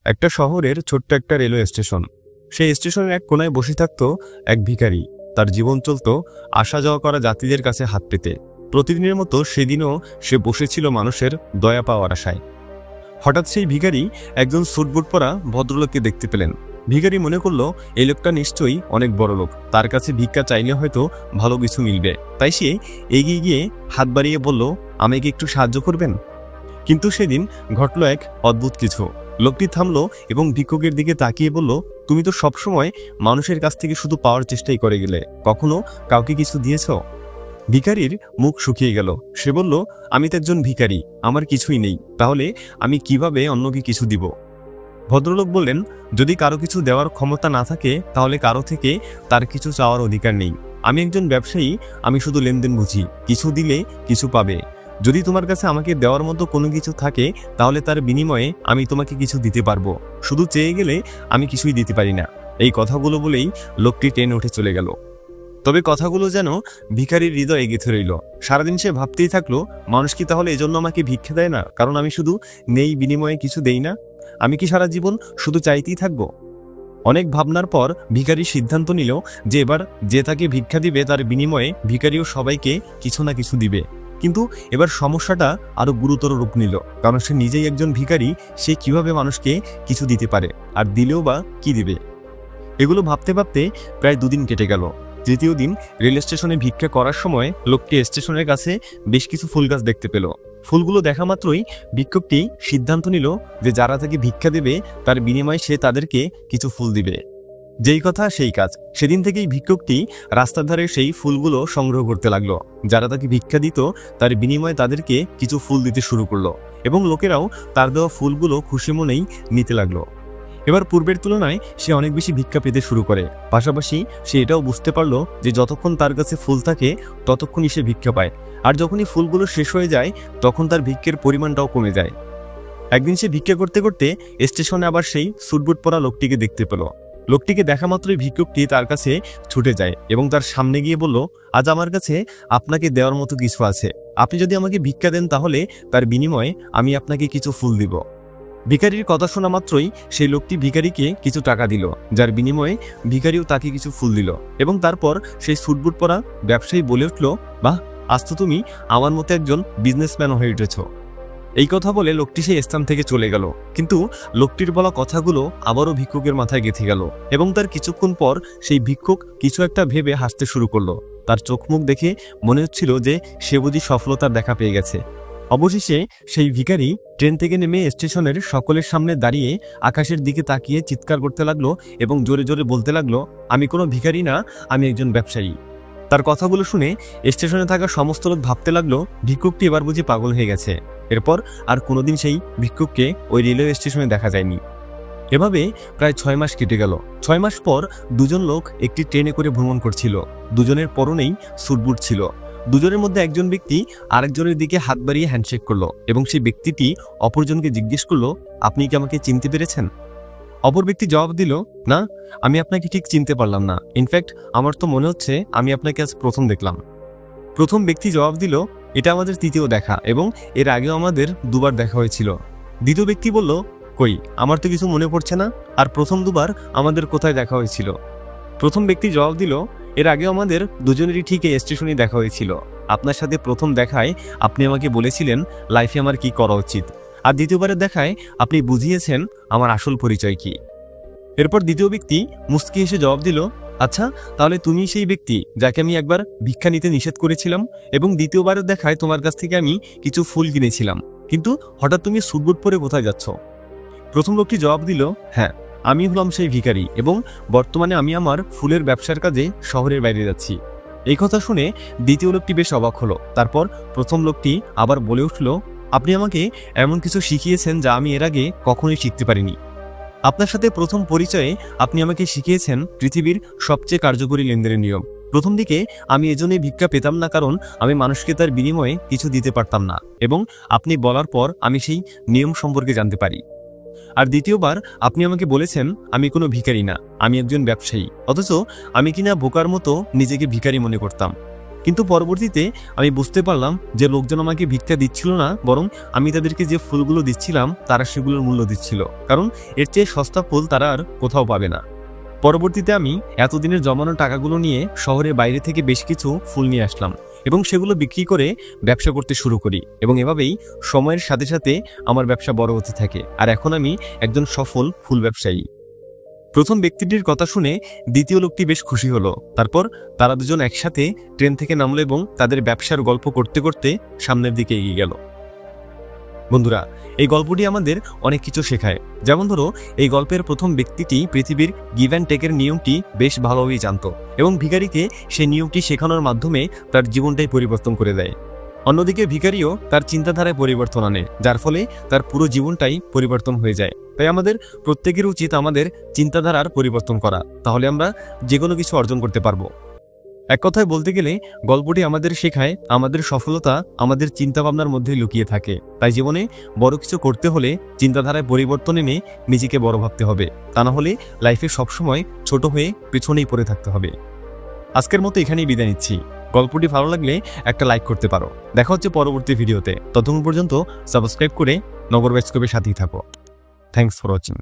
একটা শহরের ছোট্ট একটা রেলওয়ে স্টেশন। সেই স্টেশনের এক কোনায় বসে থাকত এক ভিখারি। তার জীবন চলত আসা যাওয়া করা যাত্রীদের কাছে হাত পেতে। প্রতিদিনের মতো সেদিনও সে বসেছিল মানুষের দয়া পাওয়ার আশায়। হঠাৎ সেই ভিখারি একজন স্যুটবুট পরা ভদ্রলোককে দেখতে পেলেন। ভিখারি মনে করলো এই লোকটা নিশ্চয়ই অনেক বড় লোক, তার কাছে ভিক্ষা চাইলে হয়তো ভালো কিছু মিলবে। তাই সে এগিয়ে গিয়ে হাত বাড়িয়ে বলল, আমাকে একটু সাহায্য করবেন? কিন্তু সেদিন ঘটল এক অদ্ভুত কিছু। লোকটি থামলো এবং ভিক্ষুকের দিকে তাকিয়ে বলল, তুমি তো সবসময় মানুষের কাছ থেকে শুধু পাওয়ার চেষ্টাই করে গেলে, কখনো কাউকে কিছু দিয়েছ? ভিখারির মুখ শুকিয়ে গেল। সে বলল, আমি তো একজন ভিখারি, আমার কিছুই নেই, তাহলে আমি কিভাবে অন্যকে কিছু দিব? ভদ্রলোক বললেন, যদি কারো কিছু দেওয়ার ক্ষমতা না থাকে তাহলে কারো থেকে তার কিছু চাওয়ার অধিকার নেই। আমি একজন ব্যবসায়ী, আমি শুধু লেনদেন বুঝি, কিছু দিলে কিছু পাবে। যদি তোমার কাছে আমাকে দেওয়ার মতো কোনো কিছু থাকে তাহলে তার বিনিময়ে আমি তোমাকে কিছু দিতে পারবো, শুধু চেয়ে গেলে আমি কিছুই দিতে পারি না। এই কথাগুলো বলেই লোকটি টেনে উঠে চলে গেল। তবে কথাগুলো যেন ভিখারির হৃদয়ে গেঁথে রইল। সারাদিন সে ভাবতেই থাকলো, মানুষ কি তাহলে এজন্য আমাকে ভিক্ষা দেয় না কারণ আমি শুধু নেই, বিনিময়ে কিছু দেই না? আমি কি সারা জীবন শুধু চাইতেই থাকবো? অনেক ভাবনার পর ভিখারি সিদ্ধান্ত নিল যে এবার যে তাকে ভিক্ষা দিবে তার বিনিময়ে ভিখারিও সবাইকে কিছু না কিছু দিবে। কিন্তু এবার সমস্যাটা আরো গুরুতর রূপ নিল, কারণ সে নিজেই একজন ভিখারি। সে কিভাবে মানুষকে কিছু দিতে পারে, আর দিলেও বা কি দিবে? এগুলো ভাবতে ভাবতে প্রায় 2 দিন কেটে গেল। তৃতীয় দিন রেল স্টেশনে ভিক্ষা করার সময় লোকটি স্টেশনের কাছে বেশ কিছু ফুল গাছ দেখতে পেল। ফুলগুলো দেখা মাত্রই ভিক্ষুকটি সিদ্ধান্ত নিল যে যারা তাকে ভিক্ষা দেবে তার বিনিময়ে সে তাদেরকে কিছু ফুল দিবে। যেই কথা সেই কাজ। সেদিন থেকেই ভিক্ষুকটি রাস্তার ধারে সেই ফুলগুলো সংগ্রহ করতে লাগলো। যারা তাকে ভিক্ষা দিত তার বিনিময়ে তাদেরকে কিছু ফুল দিতে শুরু করলো, এবং লোকেরাও তার দেওয়া ফুলগুলো খুশি মনেই নিতে লাগলো। এবার পূর্বের তুলনায় সে অনেক বেশি ভিক্ষা পেতে শুরু করে। পাশাপাশি সে এটাও বুঝতে পারলো যে যতক্ষণ তার কাছে ফুল থাকে ততক্ষণই সে ভিক্ষা পায়, আর যখনই ফুলগুলো শেষ হয়ে যায় তখন তার ভিক্ষের পরিমাণটাও কমে যায়। একদিন সে ভিক্ষা করতে করতে স্টেশনে আবার সেই স্যুটবুট পরা লোকটিকে দেখতে পেল। লোকটিকে দেখা মাত্রই ভিক্ষুকটি তার কাছে ছুটে যায় এবং তার সামনে গিয়ে বলল, আজ আমার কাছে আপনাকে দেওয়ার মতো কিছু আছে। আপনি যদি আমাকে ভিক্ষা দেন তাহলে তার বিনিময়ে আমি আপনাকে কিছু ফুল দিব। ভিখারির কথা শোনা মাত্রই সেই লোকটি ভিখারিকে কিছু টাকা দিল, যার বিনিময়ে ভিখারিও তাকে কিছু ফুল দিল। এবং তারপর সেই স্যুটবুট পরা ব্যবসায়ী বলে উঠল, বাহ, আজ তো তুমি আমার মতো একজন বিজনেসম্যান হয়ে উঠেছ। এই কথা বলে লোকটি সেই স্থান থেকে চলে গেল। কিন্তু লোকটির বলা কথাগুলো আবারও ভিক্ষুকের মাথায় গেঁথে গেল, এবং তার কিছুক্ষণ পর সেই ভিক্ষুক কিছু একটা ভেবে হাসতে শুরু করলো। তার চোখ মুখ দেখে মনে হচ্ছিল যে সে বুঝি সফলতার দেখা পেয়ে গেছে। অবশেষে সেই ভিখারি ট্রেন থেকে নেমে স্টেশনের সকলের সামনে দাঁড়িয়ে আকাশের দিকে তাকিয়ে চিৎকার করতে লাগলো এবং জোরে জোরে বলতে লাগলো, আমি কোনো ভিখারি না, আমি একজন ব্যবসায়ী। তার কথাগুলো শুনে স্টেশনে থাকা সমস্ত লোক ভাবতে লাগলো, ভিক্ষুকটি এবার বুঝি পাগল হয়ে গেছে। এরপর আর কোনোদিন সেই ভিক্ষুককে ওই রেলওয়ে স্টেশনে দেখা যায়নি। এভাবে প্রায় 6 মাস কেটে গেল। 6 মাস পর দুজন লোক একটি ট্রেনে করে ভ্রমণ করছিল। দুজনের পরনেই স্যুটবুট ছিল। দুজনের মধ্যে একজন ব্যক্তি আরেকজনের দিকে হাত বাড়িয়ে হ্যান্ডশেক করলো, এবং সেই ব্যক্তিটি অপরজনকে জিজ্ঞেস করলো, আপনি কি আমাকে চিনতে পেরেছেন? অপর ব্যক্তি জবাব দিল, না, আমি আপনাকে ঠিক চিনতে পারলাম না। ইনফ্যাক্ট আমার তো মনে হচ্ছে আমি আপনাকে আজ প্রথম দেখলাম। প্রথম ব্যক্তি জবাব দিল, এটা আমাদের তৃতীয় দেখা, এবং এর আগেও আমাদের 2বার দেখা হয়েছিল। দ্বিতীয় ব্যক্তি বলল, কই, আমার তো কিছু মনে পড়ছে না, আর প্রথম 2বার আমাদের কোথায় দেখা হয়েছিল? প্রথম ব্যক্তি জবাব দিল, এর আগেও আমাদের দুজনেরই ঠিক এই স্টেশনে দেখা হয়েছিল। আপনার সাথে প্রথম দেখায় আপনি আমাকে বলেছিলেন লাইফে আমার কি করা উচিত, আর দ্বিতীয়বারের দেখায় আপনি বুঝিয়েছেন আমার আসল পরিচয় কি। এরপর দ্বিতীয় ব্যক্তি মুস্কি হেসে জবাব দিল, আচ্ছা, তাহলে তুমি সেই ব্যক্তি যাকে আমি একবার ভিক্ষা নিতে নিষেধ করেছিলাম, এবং দ্বিতীয়বারের দেখায় তোমার কাছ থেকে আমি কিছু ফুল কিনেছিলাম, কিন্তু হঠাৎ তুমি স্যুটবুট পরে কোথায় যাচ্ছ? প্রথম লোকটি জবাব দিল, হ্যাঁ, আমি হলাম সেই ভিখারি, এবং বর্তমানে আমি আমার ফুলের ব্যবসার কাজে শহরের বাইরে যাচ্ছি। এই কথা শুনে দ্বিতীয় লোকটি বেশ অবাক হলো। তারপর প্রথম লোকটি আবার বলে উঠল, আপনি আমাকে এমন কিছু শিখিয়েছেন যা আমি এর আগে কখনোই শিখতে পারিনি। আপনার সাথে প্রথম পরিচয়ে আপনি আমাকে শিখিয়েছেন পৃথিবীর সবচেয়ে কার্যকরী লেনদেনের নিয়ম। প্রথম দিকে আমি এজন্যই ভিক্ষা পেতাম না, কারণ আমি মানুষকে তার বিনিময়ে কিছু দিতে পারতাম না, এবং আপনি বলার পর আমি সেই নিয়ম সম্পর্কে জানতে পারি। আর দ্বিতীয়বার আপনি আমাকে বলেছেন আমি কোনো ভিখারি না, আমি একজন ব্যবসায়ী, অথচ আমি কিনা বোকার মতো নিজেকে ভিখারি মনে করতাম। কিন্তু পরবর্তীতে আমি বুঝতে পারলাম যে লোকজন আমাকে ভিক্ষা দিচ্ছিল না, বরং আমি তাদেরকে যে ফুলগুলো দিচ্ছিলাম তারা সেগুলোর মূল্য দিচ্ছিল, কারণ এর চেয়ে সস্তা ফুল তারা আর কোথাও পাবে না। পরবর্তীতে আমি এতদিনের জমানো টাকাগুলো নিয়ে শহরের বাইরে থেকে বেশ কিছু ফুল নিয়ে আসলাম এবং সেগুলো বিক্রি করে ব্যবসা করতে শুরু করি, এবং এভাবেই সময়ের সাথে সাথে আমার ব্যবসা বড় হতে থাকে। আর এখন আমি একজন সফল ফুল ব্যবসায়ী। প্রথম ব্যক্তিটির কথা শুনে দ্বিতীয় লোকটি বেশ খুশি হলো। তারপর তারা দুজন একসাথে ট্রেন থেকে নামলো এবং তাদের ব্যবসার গল্প করতে করতে সামনের দিকে এগিয়ে গেল। বন্ধুরা, এই গল্পটি আমাদের অনেক কিছু শেখায়। যেমন ধরো, এই গল্পের প্রথম ব্যক্তিটি পৃথিবীর গিভ অ্যান্ড টেকের নিয়মটি বেশ ভালোভাবেই জানত এবং ভিখারিকে সেই নিয়মটি শেখানোর মাধ্যমে তার জীবনটাই পরিবর্তন করে দেয়। অন্যদিকে ভিখারিও তার চিন্তাধারায় পরিবর্তন আনে, যার ফলে তার পুরো জীবনটাই পরিবর্তন হয়ে যায়। তাই আমাদের প্রত্যেকের উচিত আমাদের চিন্তাধারার পরিবর্তন করা, তাহলে আমরা যে কোনো কিছু অর্জন করতে পারবো। এক কথায় বলতে গেলে গল্পটি আমাদের শেখায় আমাদের সফলতা আমাদের চিন্তাভাবনার মধ্যে লুকিয়ে থাকে। তাই জীবনে বড় কিছু করতে হলে চিন্তাধারায় পরিবর্তন এনে নিজেকে বড় ভাবতে হবে, তা না হলে লাইফে সবসময় ছোট হয়ে পেছনেই পড়ে থাকতে হবে। আজকের মতো এখানেই বিদায় নিচ্ছি। গল্পটি ভালো লাগলে একটা লাইক করতে পারো। দেখা হচ্ছে পরবর্তী ভিডিওতে। ততক্ষণ পর্যন্ত সাবস্ক্রাইব করে নগর বাইস্কোপের সাথেই থাকো। Thanks for watching.